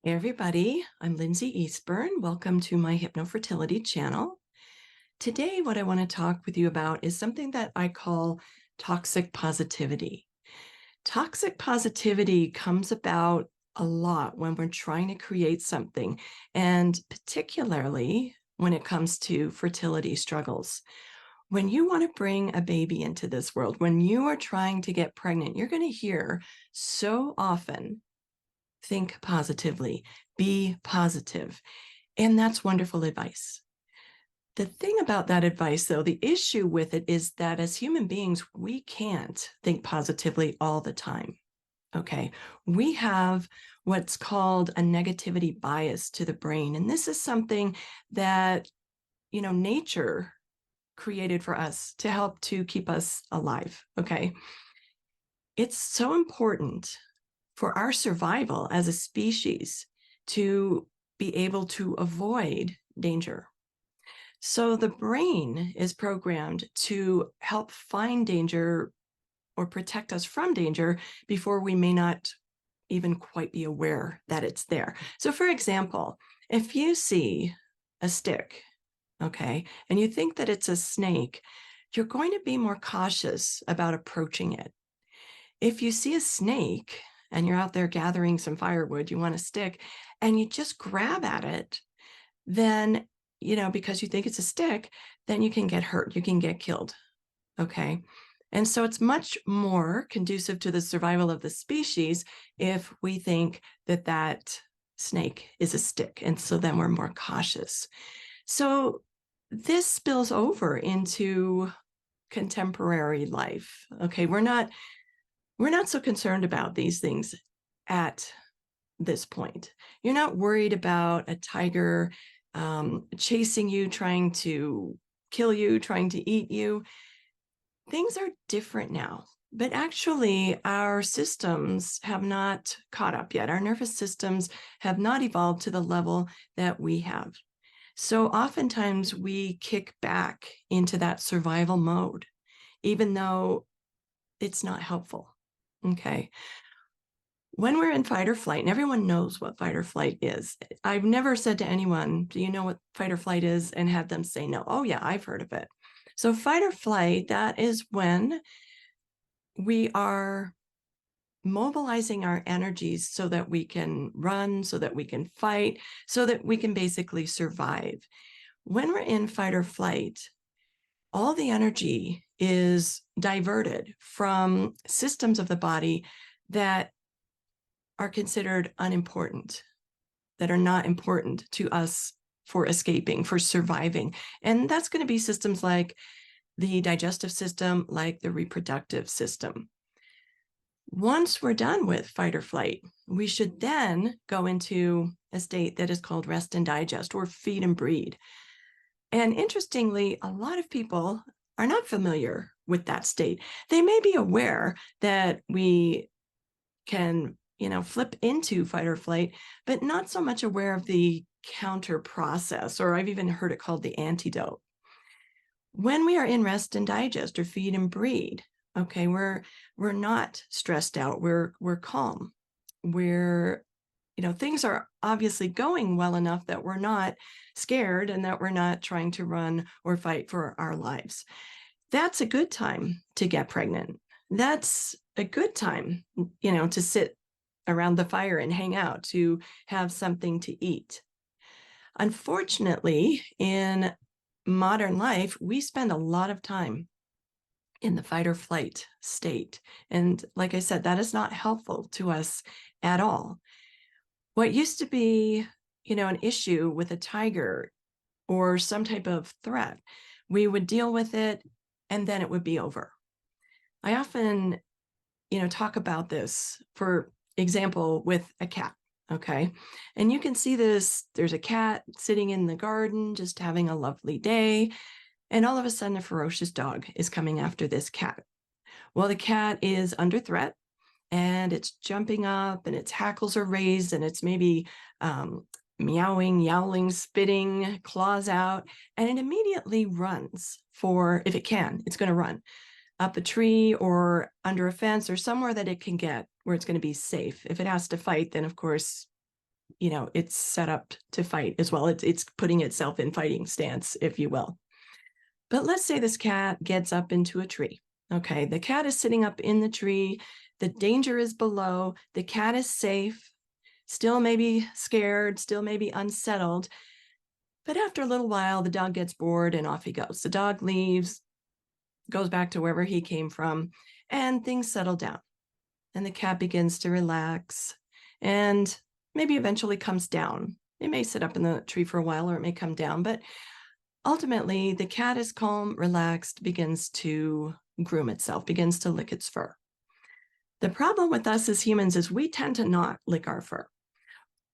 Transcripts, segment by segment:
Hey everybody, I'm Lynsi Eastburn. Welcome to my Hypnofertility channel. Today, what I want to talk with you about is something that I call toxic positivity. Toxic positivity comes about a lot when we're trying to create something, and particularly when it comes to fertility struggles. When you want to bring a baby into this world, when you are trying to get pregnant, you're going to hear so often, think positively, be positive. And that's wonderful advice. The thing about that advice, though, the issue with it is that as human beings, we can't think positively all the time. Okay. We have what's called a negativity bias to the brain. And this is something that, nature created for us to help to keep us alive. Okay. It's so important for our survival as a species to be able to avoid danger. So the brain is programmed to help find danger or protect us from danger before we may not even quite be aware that it's there. So for example, if you see a stick, okay, and you think that it's a snake, you're going to be more cautious about approaching it. If you see a snake and you're out there gathering some firewood, you want a stick, and you just grab at it, then, because you think it's a stick, then you can get hurt, you can get killed. Okay. And so it's much more conducive to the survival of the species if we think that that snake is a stick. And so then we're more cautious. So this spills over into contemporary life. Okay. We're not so concerned about these things at this point. You're not worried about a tiger chasing you, trying to kill you, trying to eat you. Things are different now, but actually our systems have not caught up yet. Our nervous systems have not evolved to the level that we have. So oftentimes we kick back into that survival mode, even though it's not helpful. Okay. When we're in fight or flight, and everyone knows what fight or flight is, I've never said to anyone, do you know what fight or flight is? And have them say no. Oh, yeah, I've heard of it. So fight or flight, that is when we are mobilizing our energies so that we can run, so that we can fight, so that we can basically survive. When we're in fight or flight, all the energy is diverted from systems of the body that are considered unimportant, that are not important to us for escaping, for surviving. And that's going to be systems like the digestive system, like the reproductive system. Once we're done with fight or flight, we should then go into a state that is called rest and digest, or feed and breed. And interestingly, a lot of people are not familiar with that state. They may be aware that we can, flip into fight or flight, but not so much aware of the counter process, or I've even heard it called the antidote. When we are in rest and digest, or feed and breed, okay, we're not stressed out. We're calm. We're, things are obviously going well enough that we're not scared and that we're not trying to run or fight for our lives. That's a good time to get pregnant. That's a good time, to sit around the fire and hang out, to have something to eat. Unfortunately, in modern life, we spend a lot of time in the fight or flight state. And like I said, that is not helpful to us at all. What used to be, an issue with a tiger or some type of threat, we would deal with it and then it would be over. I often, talk about this, for example, with a cat. Okay. And you can see this, there's a cat sitting in the garden, just having a lovely day. And all of a sudden, a ferocious dog is coming after this cat. Well, the cat is under threat and it's jumping up and its hackles are raised and it's maybe meowing, yowling, spitting, claws out, and it immediately runs for, if it can, it's going to run up a tree or under a fence or somewhere that it can get where it's going to be safe. If it has to fight, then of course it's set up to fight as well. It's putting itself in fighting stance, if you will. But let's say this cat gets up into a tree. Okay, the cat is sitting up in the tree. The danger is below. The cat is safe, still maybe scared, still maybe unsettled. But after a little while, the dog gets bored and off he goes. The dog leaves, goes back to wherever he came from, and things settle down. And the cat begins to relax and maybe eventually comes down. It may sit up in the tree for a while or it may come down, but ultimately the cat is calm, relaxed, begins to groom itself, begins to lick its fur. The problem with us as humans is we tend to not lick our fur.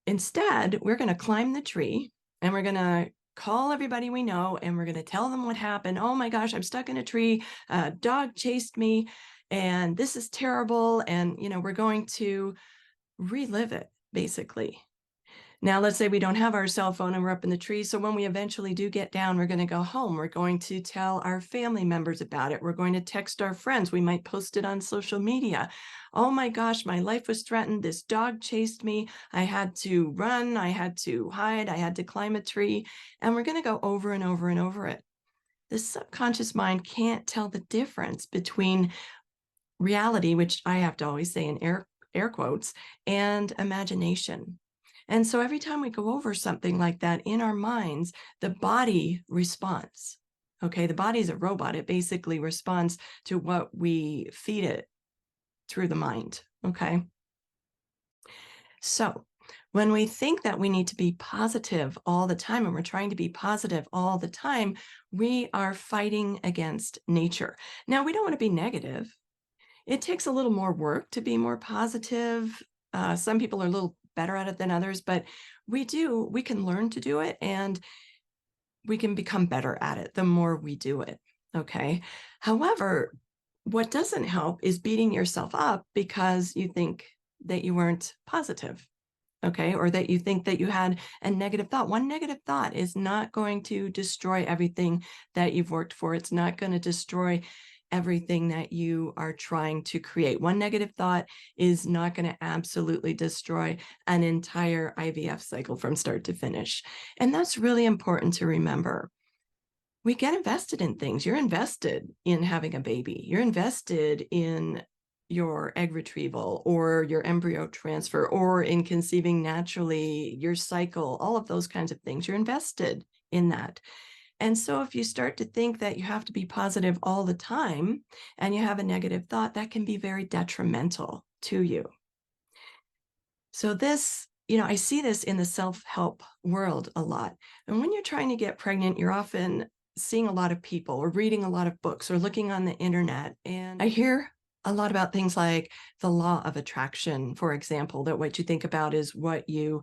Instead, we're going to climb the tree and we're going to call everybody we know and we're going to tell them what happened. Oh my gosh, I'm stuck in a tree. A dog chased me and this is terrible. And, we're going to relive it, basically. Now, let's say we don't have our cell phone and we're up in the tree. So when we eventually do get down, we're going to go home. We're going to tell our family members about it. We're going to text our friends. We might post it on social media. Oh my gosh, my life was threatened. This dog chased me. I had to run. I had to hide. I had to climb a tree. And we're going to go over and over and over it. The subconscious mind can't tell the difference between reality, which I have to always say in air quotes, and imagination. And so every time we go over something like that in our minds, the body responds. Okay, the body is a robot. It basically responds to what we feed it through the mind. Okay. So when we think that we need to be positive all the time and we're trying to be positive all the time, we are fighting against nature. Now, we don't want to be negative. It takes a little more work to be more positive. Some people are a little better at it than others, but we can learn to do it and we can become better at it the more we do it. Okay. However, what doesn't help is beating yourself up because you think that you weren't positive. Okay. Or that you think that you had a negative thought. One negative thought is not going to destroy everything that you've worked for. It's not going to destroy everything that you are trying to create. One negative thought is not going to absolutely destroy an entire IVF cycle from start to finish. And that's really important to remember. We get invested in things. You're invested in having a baby. You're invested in your egg retrieval or your embryo transfer or in conceiving naturally, your cycle, all of those kinds of things. You're invested in that. And so if you start to think that you have to be positive all the time and you have a negative thought, that can be very detrimental to you. So this, I see this in the self-help world a lot. And when you're trying to get pregnant, you're often seeing a lot of people or reading a lot of books or looking on the internet. And I hear a lot about things like the law of attraction, for example, that what you think about is what you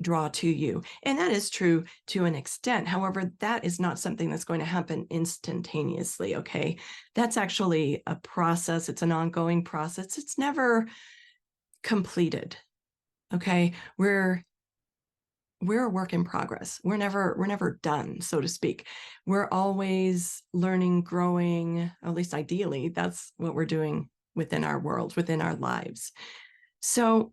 draw to you. And that is true to an extent. However, that is not something that's going to happen instantaneously, okay? That's actually a process. It's an ongoing process. It's never completed, okay? We're a work in progress. We're never done, so to speak. We're always learning, growing, at least ideally, that's what we're doing within our world, within our lives. So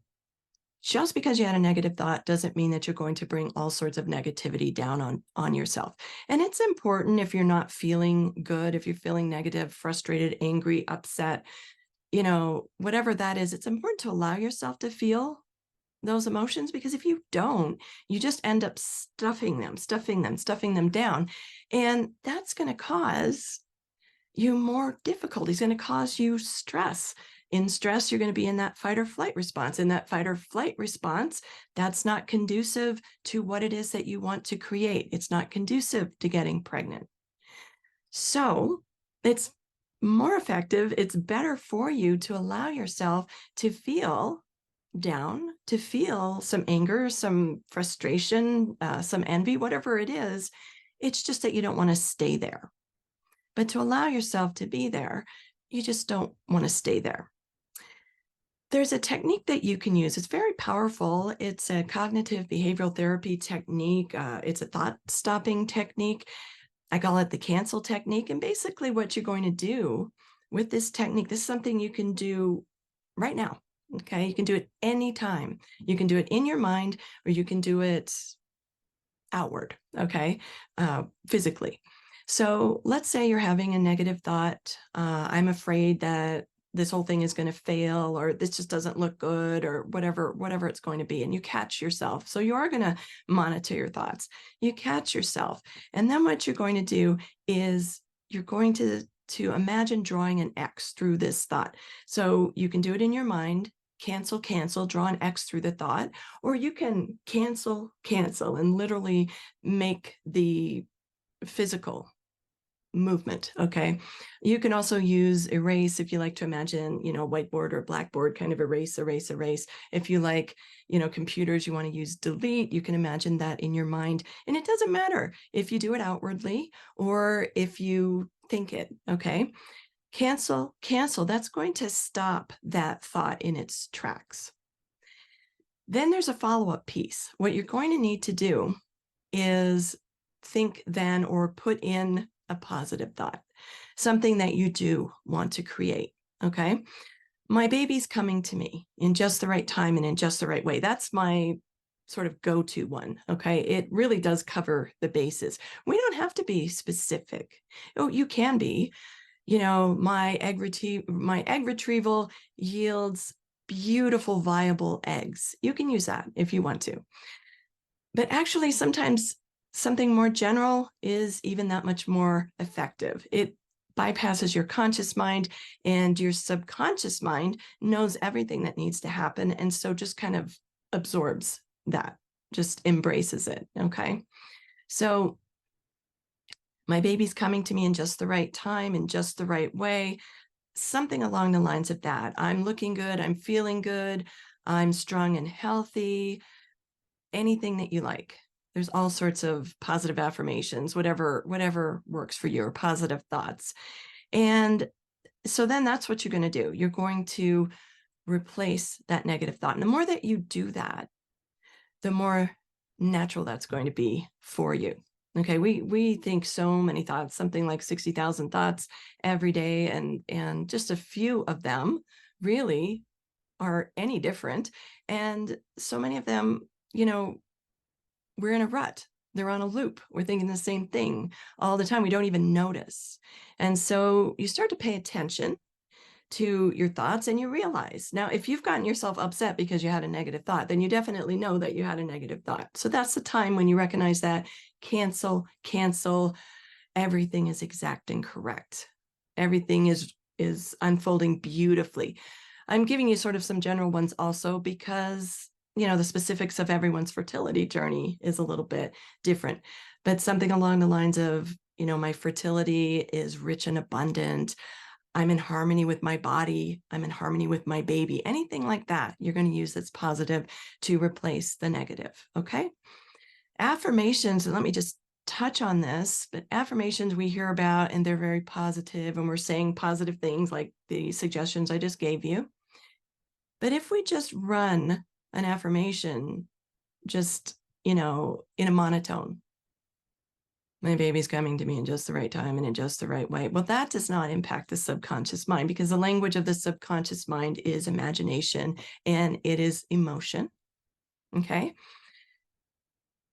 just because you had a negative thought doesn't mean that you're going to bring all sorts of negativity down on yourself. And it's important if you're not feeling good, if you're feeling negative, frustrated, angry, upset, whatever that is, it's important to allow yourself to feel those emotions, because if you don't, you just end up stuffing them down. And that's going to cause you more difficulty. It's going to cause you stress. In stress, you're going to be in that fight or flight response. In that fight or flight response, that's not conducive to what it is that you want to create. It's not conducive to getting pregnant. So it's more effective. It's better for you to allow yourself to feel down, to feel some anger, some frustration, some envy, whatever it is. It's just that you don't want to stay there. But to allow yourself to be there, you just don't want to stay there. There's a technique that you can use. It's very powerful. It's a cognitive behavioral therapy technique. It's a thought-stopping technique. I call it the cancel technique. And basically what you're going to do with this technique, this is something you can do right now. Okay, you can do it anytime. You can do it in your mind, or you can do it outward, okay, physically. So let's say you're having a negative thought. I'm afraid that this whole thing is going to fail, or this just doesn't look good, or whatever it's going to be. And you catch yourself. So you are going to monitor your thoughts. You catch yourself. And then what you're going to do is you're going to imagine drawing an X through this thought. So you can do it in your mind, cancel, draw an X through the thought, or you can cancel, and literally make the physical movement. Okay. You can also use erase if you like to imagine, whiteboard or blackboard kind of erase. If you like, computers, you want to use delete, you can imagine that in your mind. And it doesn't matter if you do it outwardly or if you think it. Okay. Cancel, that's going to stop that thought in its tracks. Then there's a follow-up piece. What you're going to need to do is think then or put in a positive thought, something that you do want to create. Okay. My baby's coming to me in just the right time and in just the right way. That's my sort of go-to one. Okay. It really does cover the bases. We don't have to be specific. Oh, you can be, my egg retrieval yields beautiful, viable eggs. You can use that if you want to. But actually, sometimes something more general is even that much more effective. It bypasses your conscious mind, and your subconscious mind knows everything that needs to happen. And so just kind of absorbs that, just embraces it. Okay. So my baby's coming to me in just the right time, in just the right way, something along the lines of that. I'm looking good. I'm feeling good. I'm strong and healthy. Anything that you like. There's all sorts of positive affirmations, whatever works for you, or positive thoughts. And so then that's what you're going to do. You're going to replace that negative thought. And the more that you do that, the more natural that's going to be for you. Okay, we think so many thoughts, something like 60,000 thoughts every day, and just a few of them really are any different. And so many of them, we're in a rut. They're on a loop. We're thinking the same thing all the time. We don't even notice. And so you start to pay attention to your thoughts, and you realize, now, if you've gotten yourself upset because you had a negative thought, then you definitely know that you had a negative thought. So that's the time when you recognize that. Cancel. Everything is exact and correct. Everything is unfolding beautifully. I'm giving you sort of some general ones also because the specifics of everyone's fertility journey is a little bit different, but something along the lines of, my fertility is rich and abundant. I'm in harmony with my body. I'm in harmony with my baby. Anything like that, you're going to use that's positive to replace the negative. Okay. Affirmations, and let me just touch on this, but affirmations we hear about, and they're very positive, and we're saying positive things like the suggestions I just gave you. But if we just run an affirmation, just, in a monotone, my baby's coming to me in just the right time and in just the right way. Well, that does not impact the subconscious mind, because the language of the subconscious mind is imagination and it is emotion. Okay.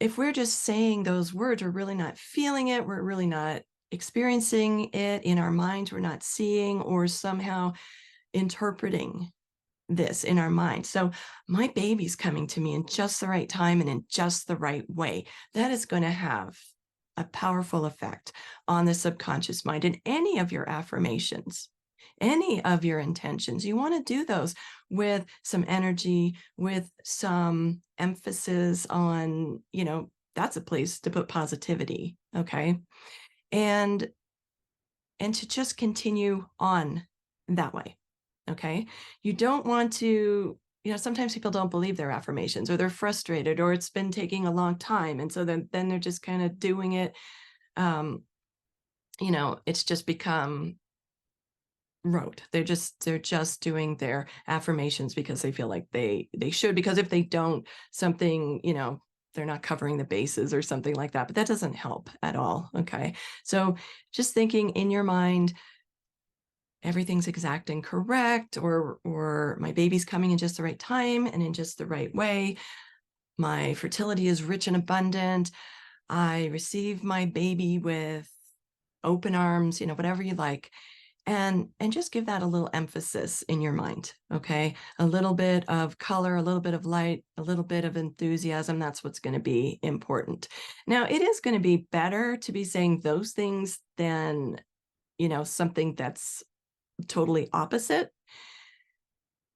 If we're just saying those words, we're really not feeling it. We're really not experiencing it in our minds. We're not seeing or somehow interpreting this in our mind. So my baby's coming to me in just the right time and in just the right way. That is going to have a powerful effect on the subconscious mind. And any of your affirmations, any of your intentions, you want to do those with some energy, with some emphasis on, that's a place to put positivity. Okay. And to just continue on that way. Okay. You don't want to, sometimes people don't believe their affirmations, or they're frustrated, or it's been taking a long time. And so then they're just kind of doing it. It's just become rote. They're just doing their affirmations because they feel like they should, because if they don't, something, they're not covering the bases or something like that. But that doesn't help at all. Okay. So just thinking in your mind, everything's exact and correct, or my baby's coming in just the right time and in just the right way. My fertility is rich and abundant. I receive my baby with open arms, whatever you like. And just give that a little emphasis in your mind, okay? A little bit of color, a little bit of light, a little bit of enthusiasm. That's what's going to be important. Now, it is going to be better to be saying those things than, something that's totally opposite.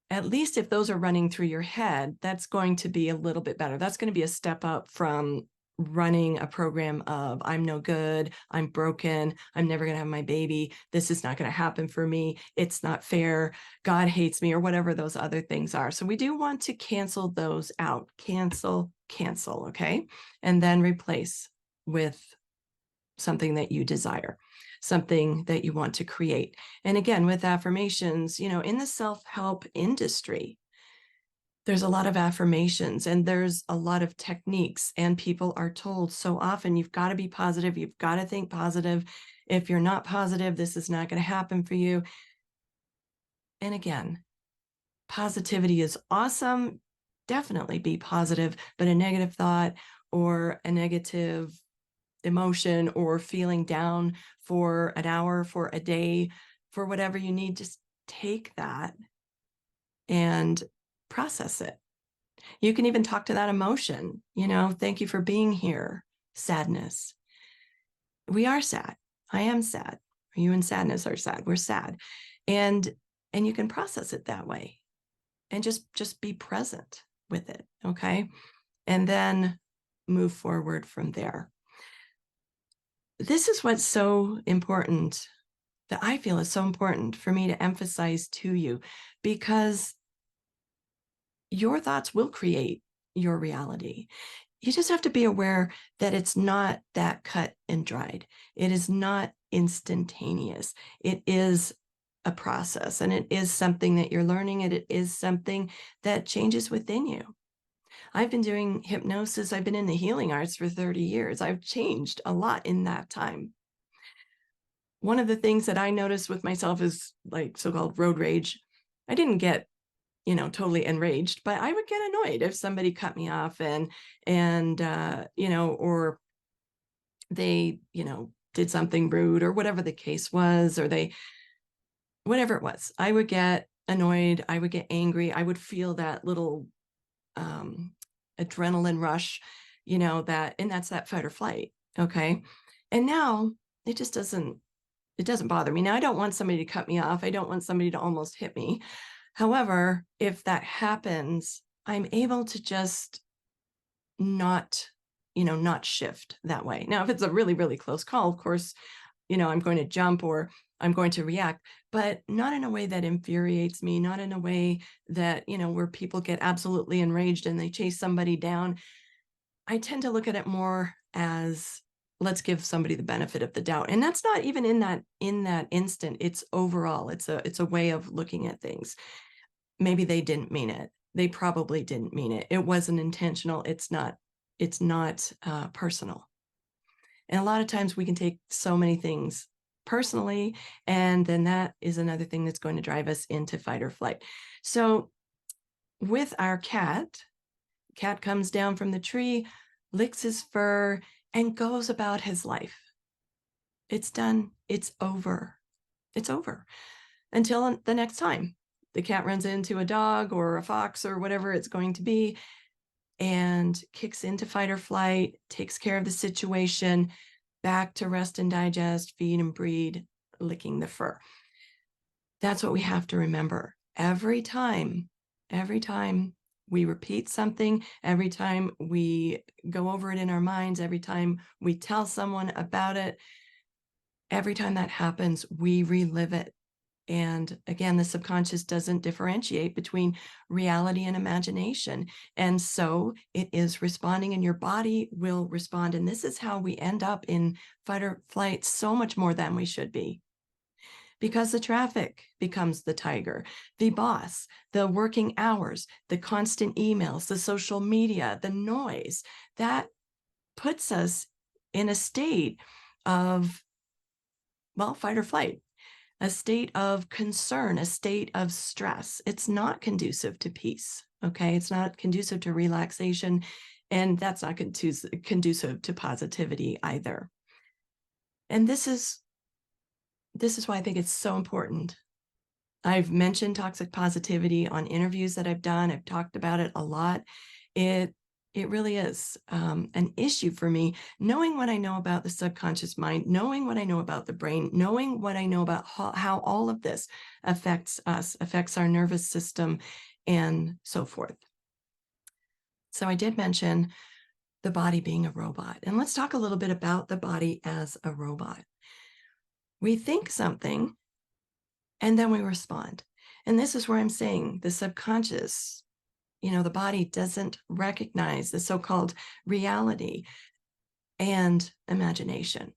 At least if those are running through your head, that's going to be a little bit better. That's going to be a step up from running a program of I'm no good, I'm broken, I'm never going to have my baby, this is not going to happen for me, it's not fair, God hates me, or whatever those other things are. So we do want to cancel those out. Cancel, okay? And then replace with something that you desire, something that you want to create. And again, with affirmations, in the self-help industry, there's a lot of affirmations and there's a lot of techniques, and people are told so often, you've got to be positive, you've got to think positive. If you're not positive, this is not going to happen for you. And again, positivity is awesome. Definitely be positive, but a negative thought or a negative emotion or feeling down for an hour, for a day, for whatever you need, just take that and process it. You can even talk to that emotion, thank you for being here. Sadness. We are sad. I am sad. You and sadness are sad. We're sad. And you can process it that way and just be present with it, okay? And then move forward from there. This is what's so important, that I feel is so important for me to emphasize to you, because your thoughts will create your reality. You just have to be aware that it's not that cut and dried. It is not instantaneous. It is a process, and it is something that you're learning, and it is something that changes within you. I've been doing hypnosis. I've been in the healing arts for 30 years. I've changed a lot in that time. One of the things that I noticed with myself is like so-called road rage. I didn't get, totally enraged, but I would get annoyed if somebody cut me off and or they, did something rude or whatever the case was, or whatever it was. I would get annoyed. I would get angry. I would feel that little adrenaline rush, and that's that fight or flight. Okay. And now it just doesn't bother me. Now, I don't want somebody to cut me off. I don't want somebody to almost hit me. However, if that happens, I'm able to just not shift that way. Now, if it's a really, really close call, of course, I'm going to jump or I'm going to react, but not in a way that infuriates me, not in a way that, where people get absolutely enraged and they chase somebody down. I tend to look at it more as, let's give somebody the benefit of the doubt. And that's not even in that instant. It's overall, it's a way of looking at things. Maybe they didn't mean it. They probably didn't mean it. It wasn't intentional. It's not personal. And a lot of times we can take so many things personally, and then that is another thing that's going to drive us into fight or flight. So with our cat comes down from the tree, licks his fur, and goes about his life. It's done. It's over. It's over until the next time the cat runs into a dog or a fox or whatever it's going to be, and kicks into fight or flight, takes care of the situation, back to rest and digest, feed and breed, licking the fur. That's what we have to remember. Every time we repeat something, every time we go over it in our minds, every time we tell someone about it, every time that happens, we relive it. And again, the subconscious doesn't differentiate between reality and imagination. And so it is responding, and your body will respond. And this is how we end up in fight or flight so much more than we should be. Because the traffic becomes the tiger, the boss, the working hours, the constant emails, the social media, the noise, that puts us in a state of, well, fight or flight. a state of concern, a state of stress. It's not conducive to peace, okay? It's not conducive to relaxation, and that's not conducive to positivity either. And this is why I think it's so important. I've mentioned toxic positivity on interviews that I've done. I've talked about it a lot. It really is an issue for me, knowing what I know about the subconscious mind, knowing what I know about the brain, knowing what I know about how all of this affects us, affects our nervous system, and so forth. So I did mention the body being a robot. And let's talk a little bit about the body as a robot. We think something, and then we respond. And this is where I'm saying the subconscious, the body doesn't recognize the so-called reality and imagination.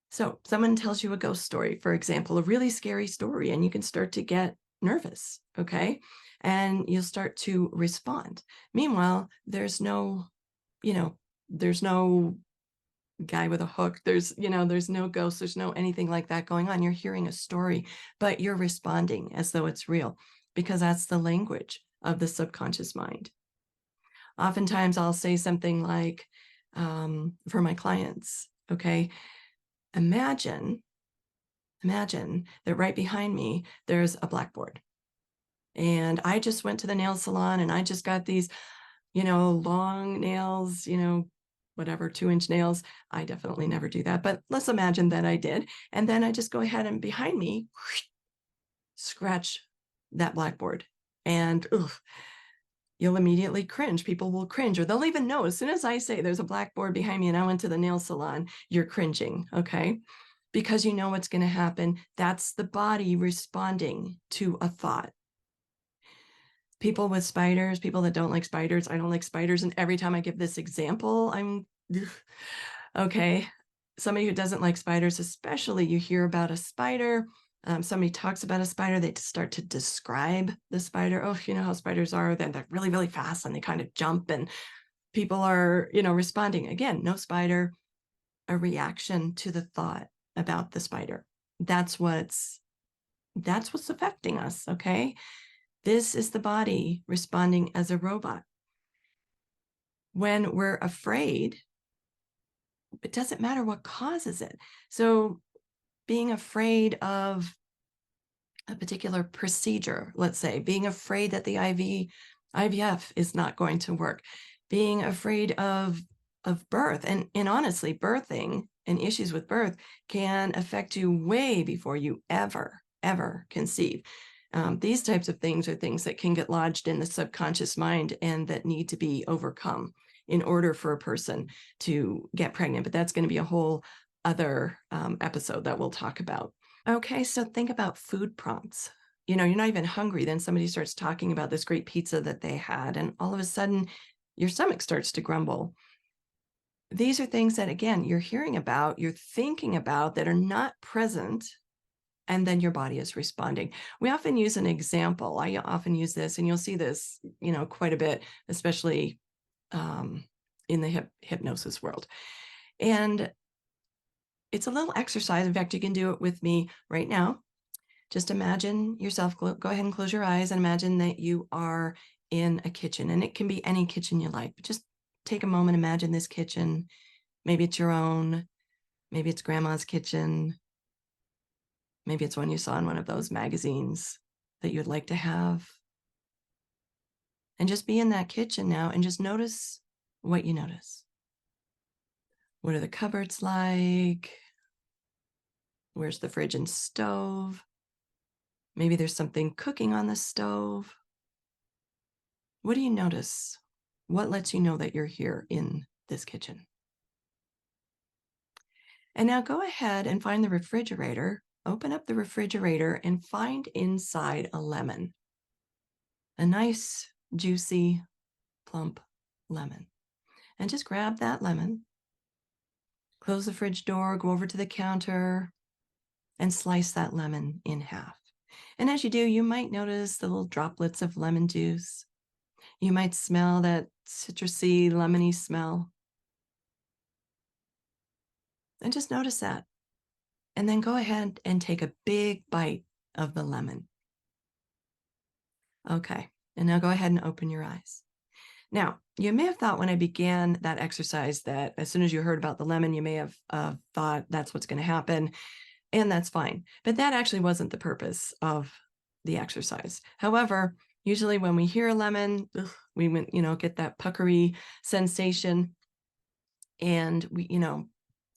So someone tells you a ghost story, for example, a really scary story, and you can start to get nervous, okay? And you'll start to respond. Meanwhile, there's no guy with a hook. There's no ghost. There's no anything like that going on. You're hearing a story, but you're responding as though it's real, because that's the language of the subconscious mind. Oftentimes I'll say something like, for my clients, okay, imagine that right behind me, there's a blackboard. And I just went to the nail salon and I just got these, long nails, whatever, 2-inch nails. I definitely never do that, but let's imagine that I did. And then I just go ahead and behind me, scratch that blackboard. And you'll immediately cringe. People will cringe, or they'll even know as soon as I say there's a blackboard behind me and I went to the nail salon, you're cringing, okay? Because you know what's going to happen. That's the body responding to a thought. People with spiders, people that don't like spiders, I don't like spiders. And every time I give this example, I'm, okay. Somebody who doesn't like spiders, especially you hear about a spider, somebody talks about a spider, they start to describe the spider. Oh, you know how spiders are, then they're really, really fast and they kind of jump and people are, responding. Again, no spider, a reaction to the thought about the spider. That's what's affecting us, okay? This is the body responding as a robot. When we're afraid, it doesn't matter what causes it. So being afraid of a particular procedure, let's say, being afraid that the IVF is not going to work, being afraid of birth, and honestly, birthing and issues with birth can affect you way before you ever conceive. These types of things are things that can get lodged in the subconscious mind and that need to be overcome in order for a person to get pregnant. But that's going to be a whole other episode that we'll talk about. Okay, so think about food prompts. You're not even hungry. Then somebody starts talking about this great pizza that they had, and all of a sudden your stomach starts to grumble. These are things that, again, you're hearing about, you're thinking about, that are not present, and then your body is responding. We often use an example. I often use this, and you'll see this, quite a bit, especially in the hypnosis world. And it's a little exercise. In fact, you can do it with me right now. Just imagine yourself, go ahead and close your eyes and imagine that you are in a kitchen, and it can be any kitchen you like, but just take a moment, imagine this kitchen. Maybe it's your own, maybe it's grandma's kitchen. Maybe it's one you saw in one of those magazines that you'd like to have. And just be in that kitchen now and just notice what you notice. What are the cupboards like? Where's the fridge and stove? Maybe there's something cooking on the stove. What do you notice? What lets you know that you're here in this kitchen? And now go ahead and find the refrigerator. Open up the refrigerator and find inside a lemon. A nice, juicy, plump lemon. And just grab that lemon, close the fridge door, go over to the counter, and slice that lemon in half. And as you do, you might notice the little droplets of lemon juice. You might smell that citrusy, lemony smell. And just notice that. And then go ahead and take a big bite of the lemon. Okay, and now go ahead and open your eyes. Now, you may have thought when I began that exercise that as soon as you heard about the lemon, you may have thought that's what's going to happen, and that's fine. But that actually wasn't the purpose of the exercise. However, usually when we hear a lemon, we get that puckery sensation, and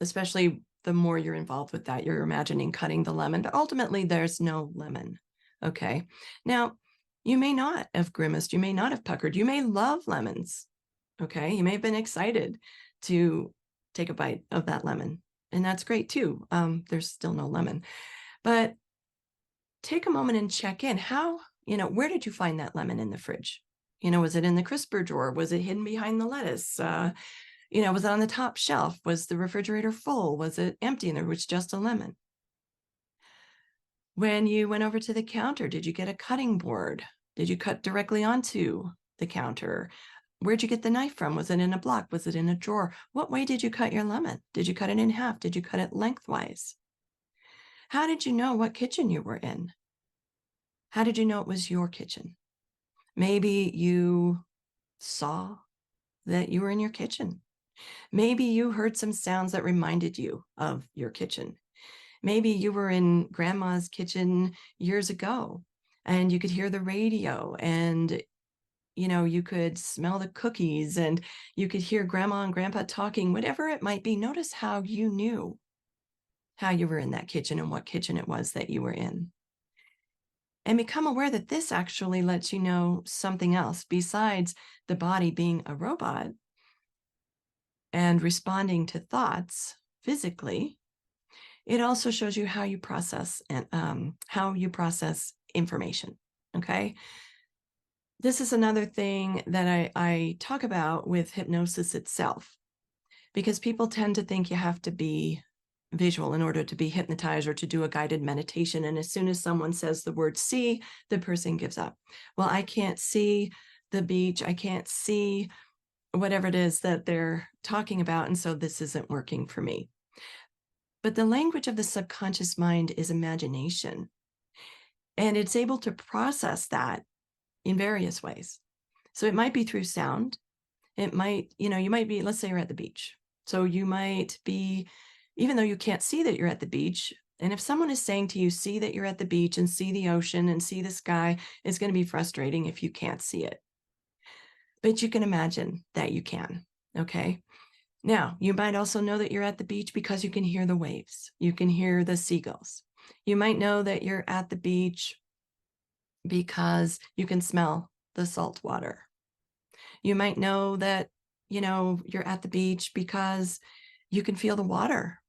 especially the more you're involved with that, you're imagining cutting the lemon, but ultimately there's no lemon. Okay. Now, you may not have grimaced, you may not have puckered, you may love lemons. Okay. You may have been excited to take a bite of that lemon, and that's great too. There's still no lemon, but take a moment and check in. Where did you find that lemon in the fridge? Was it in the crisper drawer? Was it hidden behind the lettuce? Was it on the top shelf? Was the refrigerator full? Was it empty and there was just a lemon? When you went over to the counter, did you get a cutting board? Did you cut directly onto the counter? Where'd you get the knife from? Was it in a block? Was it in a drawer? What way did you cut your lemon? Did you cut it in half? Did you cut it lengthwise? How did you know what kitchen you were in? How did you know it was your kitchen? Maybe you saw that you were in your kitchen. Maybe you heard some sounds that reminded you of your kitchen. Maybe you were in grandma's kitchen years ago and you could hear the radio, and you could smell the cookies, and you could hear grandma and grandpa talking. Whatever it might be, notice how you knew how you were in that kitchen and what kitchen it was that you were in. And become aware that this actually lets you know something else besides the body being a robot and responding to thoughts physically. It also shows you how you process information. Okay. This is another thing that I talk about with hypnosis itself, because people tend to think you have to be visual in order to be hypnotized or to do a guided meditation. And as soon as someone says the word see, the person gives up. Well, I can't see the beach. I can't see whatever it is that they're talking about. And so this isn't working for me. But the language of the subconscious mind is imagination. And it's able to process that in various ways. So it might be through sound. It might, you might be, let's say you're at the beach. So you might be, even though you can't see that you're at the beach, and if someone is saying to you, see that you're at the beach and see the ocean and see the sky, it's going to be frustrating if you can't see it. But you can imagine that you can. Okay. Now, you might also know that you're at the beach because you can hear the waves. You can hear the seagulls. You might know that you're at the beach because you can smell the salt water. You might know that, you're at the beach because you can feel the water.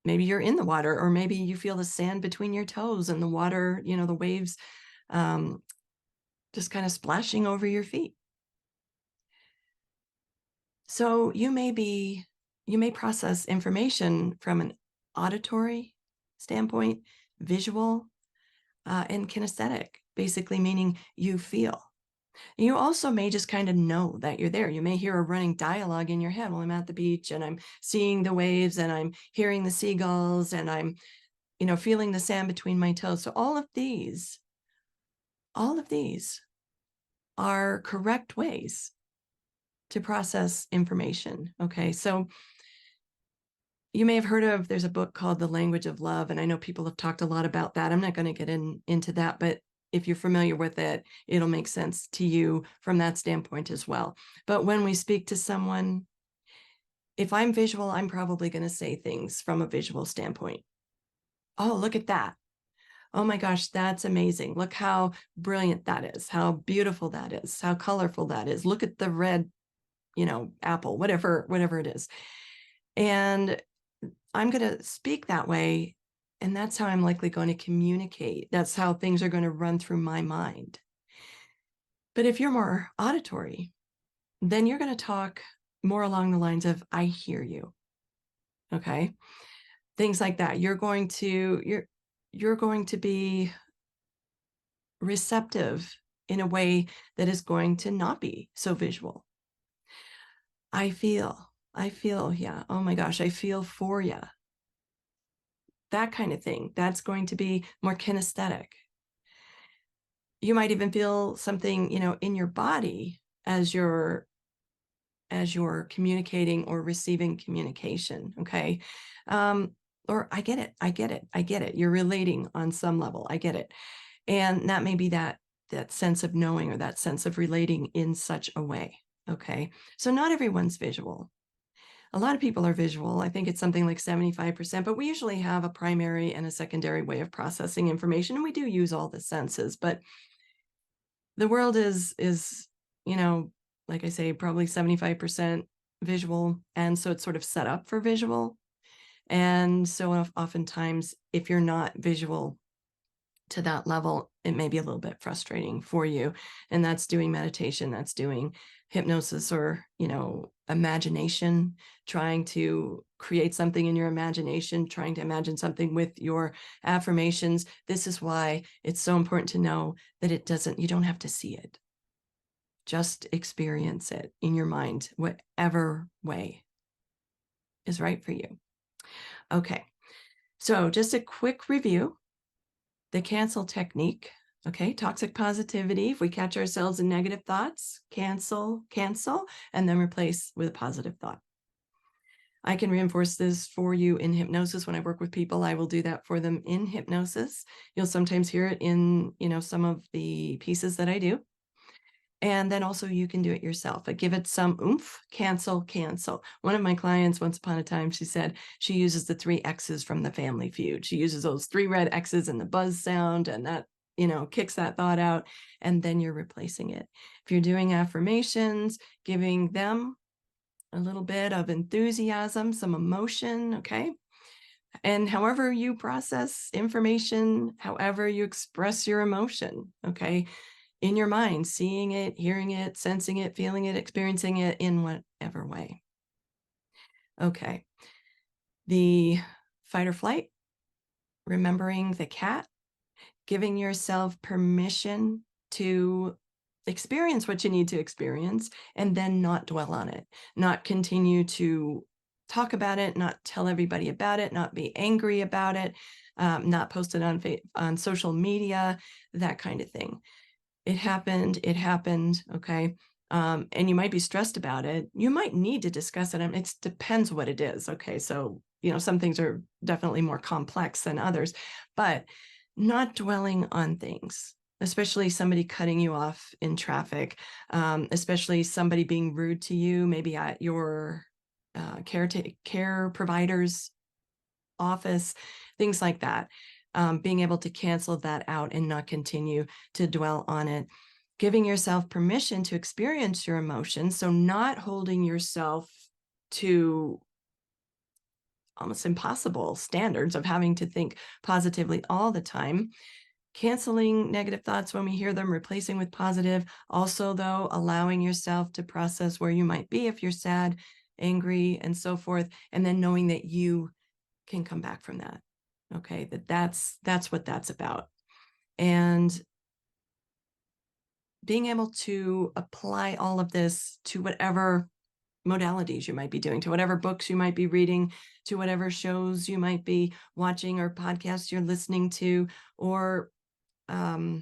Maybe you're in the water, or maybe you feel the sand between your toes and the water, the waves just kind of splashing over your feet. So you may process information from an auditory standpoint, visual, and kinesthetic, basically meaning you feel. You also may just kind of know that you're there. You may hear a running dialogue in your head. Well, I'm at the beach and I'm seeing the waves and I'm hearing the seagulls and I'm, feeling the sand between my toes. So all of these are correct ways to process information. Okay. So you may have heard of, there's a book called The Language of Love. And I know people have talked a lot about that. I'm not going to get into that, but if you're familiar with it, it'll make sense to you from that standpoint as well. But when we speak to someone, if I'm visual, I'm probably going to say things from a visual standpoint. Oh, look at that. Oh my gosh, that's amazing. Look how brilliant that is, how beautiful that is, how colorful that is. Look at the red, apple, whatever it is. And I'm going to speak that way. And that's how I'm likely going to communicate. That's how things are going to run through my mind. But if you're more auditory, then you're going to talk more along the lines of, I hear you. Okay. Things like that. You're going to be receptive in a way that is going to not be so visual. I feel, yeah. Oh my gosh, I feel for you. that kind of thing. That's going to be more kinesthetic. You might even feel something, in your body as you're communicating or receiving communication. Okay. Or I get it. You're relating on some level. I get it. And that may be that sense of knowing or that sense of relating in such a way. Okay. So not everyone's visual. A lot of people are visual. I think it's something like 75%, but we usually have a primary and a secondary way of processing information. And we do use all the senses, but the world is, like I say, probably 75% visual. And so it's sort of set up for visual. And so oftentimes, if you're not visual to that level, it may be a little bit frustrating for you. And that's doing meditation, that's doing hypnosis or, imagination, trying to create something in your imagination, trying to imagine something with your affirmations. This is why it's so important to know that you don't have to see it. Just experience it in your mind, whatever way is right for you. Okay. So just a quick review. The cancel technique, okay, toxic positivity. If we catch ourselves in negative thoughts, cancel, and then replace with a positive thought. I can reinforce this for you in hypnosis. When I work with people, I will do that for them in hypnosis. You'll sometimes hear it in, some of the pieces that I do. And then also you can do it yourself. I give it some oomph, cancel. One of my clients, once upon a time, she said she uses the 3 X's from the Family Feud. She uses those 3 red X's and the buzz sound, and that, kicks that thought out. And then you're replacing it. If you're doing affirmations, giving them a little bit of enthusiasm, some emotion, okay? And however you process information, however you express your emotion, okay? In your mind, seeing it, hearing it, sensing it, feeling it, experiencing it in whatever way. Okay. The fight or flight, remembering the cat, giving yourself permission to experience what you need to experience, and then not dwell on it, not continue to talk about it, not tell everybody about it, not be angry about it, not post it on social media, that kind of thing. It happened, okay? And you might be stressed about it. You might need to discuss it. It depends what it is, okay? So, some things are definitely more complex than others, but not dwelling on things, especially somebody cutting you off in traffic, especially somebody being rude to you, maybe at your care provider's office, things like that. Being able to cancel that out and not continue to dwell on it. Giving yourself permission to experience your emotions. So not holding yourself to almost impossible standards of having to think positively all the time. Canceling negative thoughts when we hear them, replacing with positive. Also, though, allowing yourself to process where you might be if you're sad, angry, and so forth. And then knowing that you can come back from that. Okay, that's what that's about. And being able to apply all of this to whatever modalities you might be doing, to whatever books you might be reading, to whatever shows you might be watching or podcasts you're listening to, or any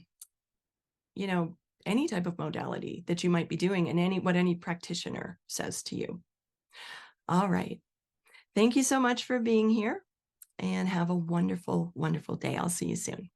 type of modality that you might be doing, and what any practitioner says to you. All right. Thank you so much for being here, and have a wonderful, wonderful day. I'll see you soon.